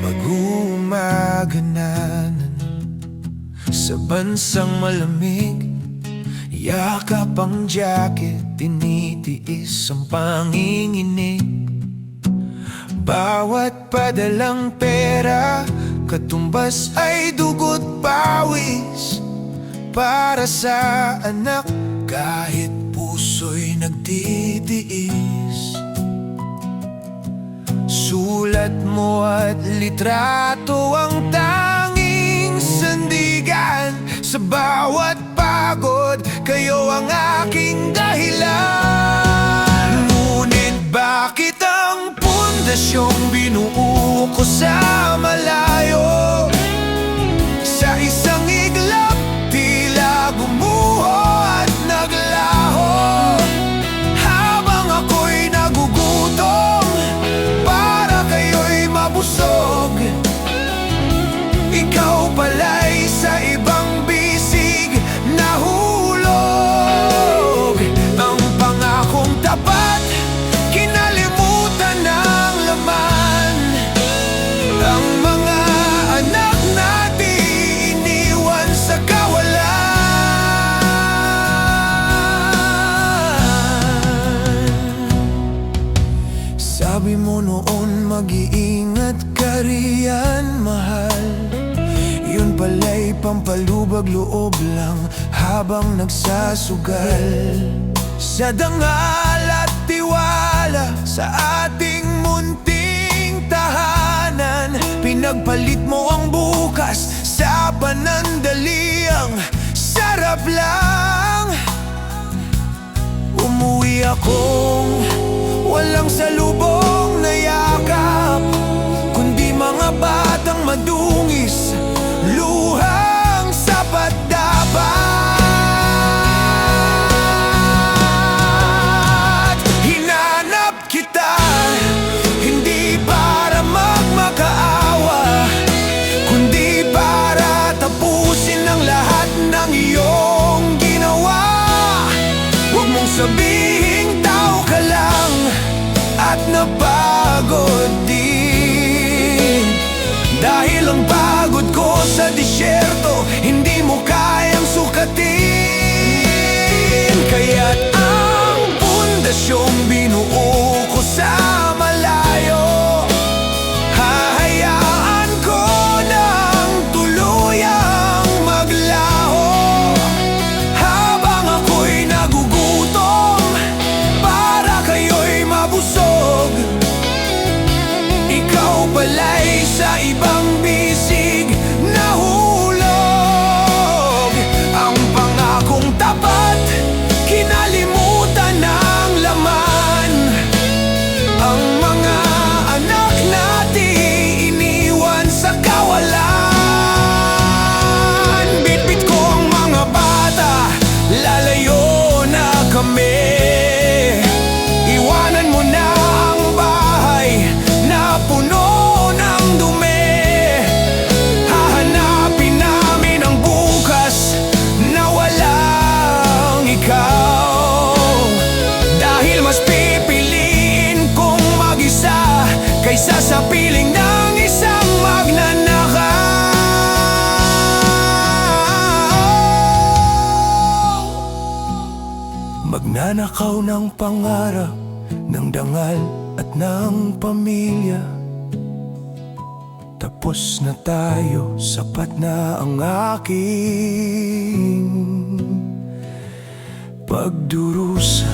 Mag-uumaga na sa bansang malamig, yakap ang jacket, tinitiis ang panginginig. Bawat padalang pera, katumbas ay dugo't pawis para sa anak, kahit puso'y nagtitiis. Sulat mo at litrato ang tanging sandigan. Sa bawat pagod, kayo ang aking dahilan. Ngunit bakit ang pundasyong binuo ko sa malayo? Sa isang iglap, tila gumuho at naglaho. Habang ako'y nagugutom, para kayo'y mabusog, ikaw pala'y sa ibang bisig nahulog. Ang pangakong tapat, kinalimutan ng laman. Ang mga anak natin iniwan sa kawalan. Sabi mo noon mag-iingat ka riyan, mahal. Yun pala'y pampalubag loob lang habang nagsasugal. Sa dangal at tiwala sa ating munting tahanan, pinagpalit mo ang bukas sa panandaliang sarap lang. Umuwi akong walang salubong na yakap, kundi mga batang madungis, luhang sapat dapat. Hinanap kita, hindi para magmakaawa, kundi para tapusin ang lahat ng iyong ginawa. Huwag mong sabihing tao ka lang at napagod din, dahil ang pagod ko sa disyerto hindi mo kayang sukatin. Kaya't ang pundasyong binuo ko sa malayo, hahayaan ko ng tuluyang maglaho. Habang ako'y nagugutom, para kayo'y mabusog, ikaw pala'y sa ibang bisig nahulog. Ang pangakong tapat, kinalimutan ng laman. Ang mga anak natin iniwan sa kawalan. Bitbit ko ang mga bata, lalayo na kami. Iwanan mo na ang bahay na puno ng dumi. Hahanapin namin ang bukas na walang ikaw, dahil mas pipiliin kong mag-isa kaysa sa piling ng isang magnanakaw. Magnanakaw ng pangarap, ng dangal at ng pamilya. Tapos na tayo, sapat na ang aking pagdurusa.